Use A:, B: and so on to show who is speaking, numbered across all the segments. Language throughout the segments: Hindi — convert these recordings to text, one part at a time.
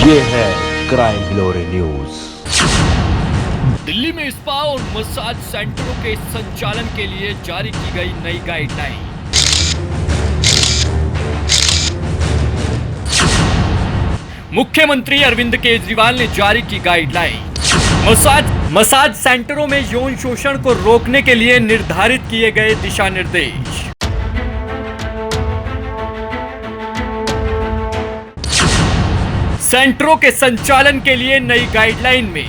A: ये है क्राइम हिलोरे न्यूज।
B: दिल्ली में स्पा और मसाज सेंटरों के संचालन के लिए जारी की गई नई गाइडलाइन। मुख्यमंत्री अरविंद केजरीवाल ने जारी की गाइडलाइन। मसाज सेंटरों में यौन शोषण को रोकने के लिए निर्धारित किए गए दिशा निर्देश। सेंटरों के संचालन के लिए नई गाइडलाइन में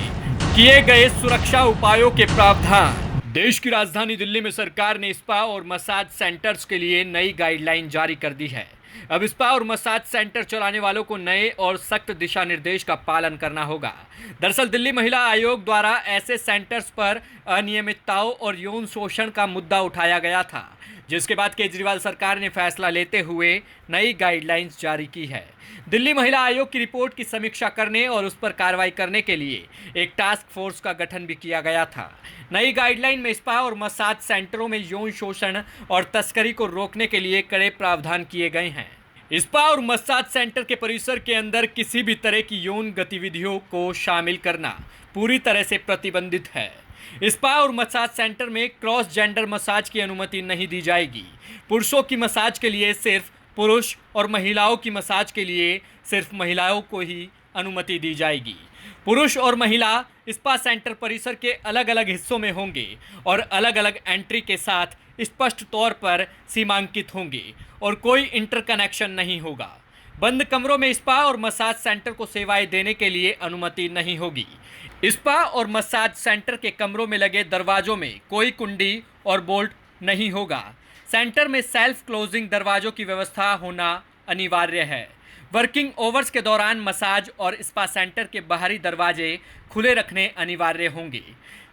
B: किए गए सुरक्षा उपायों के प्रावधान। देश की राजधानी दिल्ली में सरकार ने स्पा और मसाज सेंटर्स के लिए नई गाइडलाइन जारी कर दी है। अब स्पा और मसाज सेंटर चलाने वालों को नए और सख्त दिशा निर्देश का पालन करना होगा। दरअसल दिल्ली महिला आयोग द्वारा ऐसे सेंटर्स पर अनियमितताओं और यौन शोषण का मुद्दा उठाया गया था, जिसके बाद केजरीवाल सरकार ने फैसला लेते हुए नई गाइडलाइंस जारी की है। दिल्ली महिला आयोग की रिपोर्ट की समीक्षा करने और उस पर कार्रवाई करने के लिए एक टास्क फोर्स का गठन भी किया गया था। नई गाइडलाइन में स्पा और मसाज सेंटरों में यौन शोषण और तस्करी को रोकने के लिए कड़े प्रावधान किए गए हैं। स्पा और मसाज सेंटर के परिसर के अंदर किसी भी तरह की यौन गतिविधियों को शामिल करना पूरी तरह से प्रतिबंधित है। स्पा और मसाज सेंटर में क्रॉस जेंडर मसाज की अनुमति नहीं दी जाएगी। पुरुषों की मसाज के लिए सिर्फ पुरुष और महिलाओं की मसाज के लिए सिर्फ महिलाओं को ही अनुमति दी जाएगी। पुरुष और महिला स्पा सेंटर परिसर के अलग अलग हिस्सों में होंगे और अलग अलग एंट्री के साथ स्पष्ट तौर पर सीमांकित होंगे और कोई इंटरकनेक्शन नहीं होगा। बंद कमरों में स्पा और मसाज सेंटर को सेवाएं देने के लिए अनुमति नहीं होगी। स्पा और मसाज सेंटर के कमरों में लगे दरवाजों में कोई कुंडी और बोल्ट नहीं होगा। सेंटर में सेल्फ क्लोजिंग दरवाजों की व्यवस्था होना अनिवार्य है। वर्किंग आवर्स के दौरान मसाज और स्पा सेंटर के बाहरी दरवाजे खुले रखने अनिवार्य होंगे।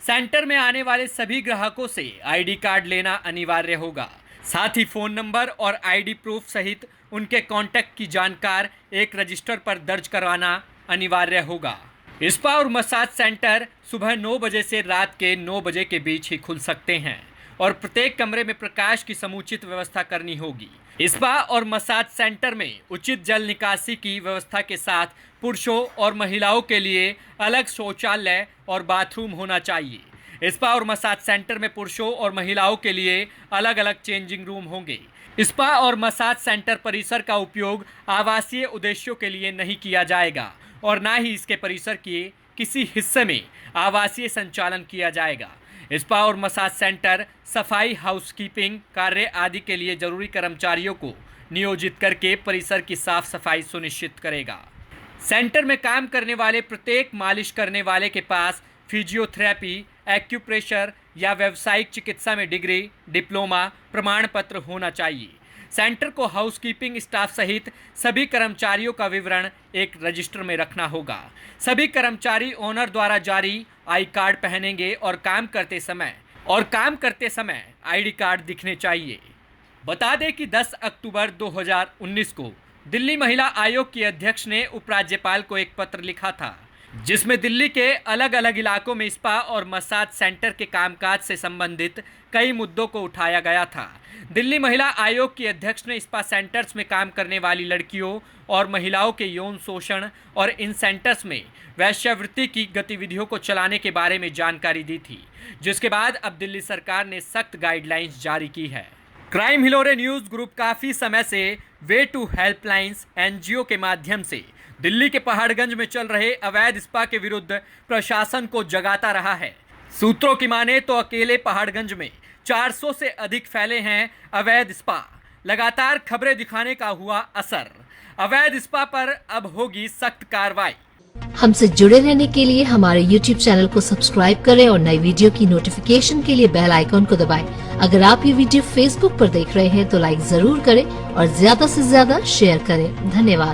B: सेंटर में आने वाले सभी ग्राहकों से आईडी कार्ड लेना अनिवार्य होगा। साथ ही फ़ोन नंबर और आईडी प्रूफ सहित उनके कॉन्टैक्ट की जानकारी एक रजिस्टर पर दर्ज करवाना अनिवार्य होगा। स्पा और मसाज सेंटर सुबह 9 बजे से रात के 9 बजे के बीच ही खुल सकते हैं और प्रत्येक कमरे में प्रकाश की समुचित व्यवस्था करनी होगी। स्पा और मसाज सेंटर में उचित जल निकासी की व्यवस्था के साथ पुरुषों और महिलाओं के लिए अलग शौचालय और बाथरूम होना चाहिए। स्पा और मसाज सेंटर में पुरुषों और महिलाओं के लिए अलग अलग चेंजिंग रूम होंगे। स्पा और मसाज सेंटर परिसर का उपयोग आवासीय उद्देश्यों के लिए नहीं किया जाएगा और ना ही इसके परिसर के किसी हिस्से में आवासीय संचालन किया जाएगा। स्पा और मसाज सेंटर सफाई, हाउसकीपिंग कार्य आदि के लिए जरूरी कर्मचारियों को नियोजित करके परिसर की साफ सफाई सुनिश्चित करेगा। सेंटर में काम करने वाले प्रत्येक मालिश करने वाले के पास फिजियोथेरेपी, एक्यूप्रेशर या व्यावसायिक चिकित्सा में डिग्री, डिप्लोमा प्रमाण पत्र होना चाहिए। सेंटर को हाउसकीपिंग स्टाफ सहित सभी कर्मचारियों का विवरण एक रजिस्टर में रखना होगा। सभी कर्मचारी ओनर द्वारा जारी आई कार्ड पहनेंगे और काम करते समय आईडी कार्ड दिखने चाहिए। बता दें कि 10 अक्टूबर 2019 को दिल्ली महिला आयोग की अध्यक्ष ने उपराज्यपाल को एक पत्र लिखा था, जिसमें दिल्ली के अलग अलग इलाकों में स्पा और मसाज सेंटर के कामकाज से संबंधित कई मुद्दों को उठाया गया था। दिल्ली महिला आयोग की अध्यक्ष ने स्पा सेंटर्स में काम करने वाली लड़कियों और महिलाओं के यौन शोषण और इन सेंटर्स में वैश्यावृत्ति की गतिविधियों को चलाने के बारे में जानकारी दी थी, जिसके बाद अब दिल्ली सरकार ने सख्त गाइडलाइंस जारी की है। क्राइम हिलोरे न्यूज़ ग्रुप काफ़ी समय से वे टू हेल्पलाइंस एनजीओ के माध्यम से दिल्ली के पहाड़गंज में चल रहे अवैध स्पा के विरुद्ध प्रशासन को जगाता रहा है। सूत्रों की माने तो अकेले पहाड़गंज में 400 से अधिक फैले हैं अवैध स्पा। लगातार खबरें दिखाने का हुआ असर। अवैध स्पा पर अब होगी सख्त कार्रवाई।
C: हमसे जुड़े रहने के लिए हमारे YouTube चैनल को सब्सक्राइब करें और नई वीडियो की नोटिफिकेशन के लिए बेल आइकॉन को दबाएं। अगर आप ये वीडियो Facebook पर देख रहे हैं तो लाइक जरूर करें और ज्यादा से ज्यादा शेयर करें। धन्यवाद।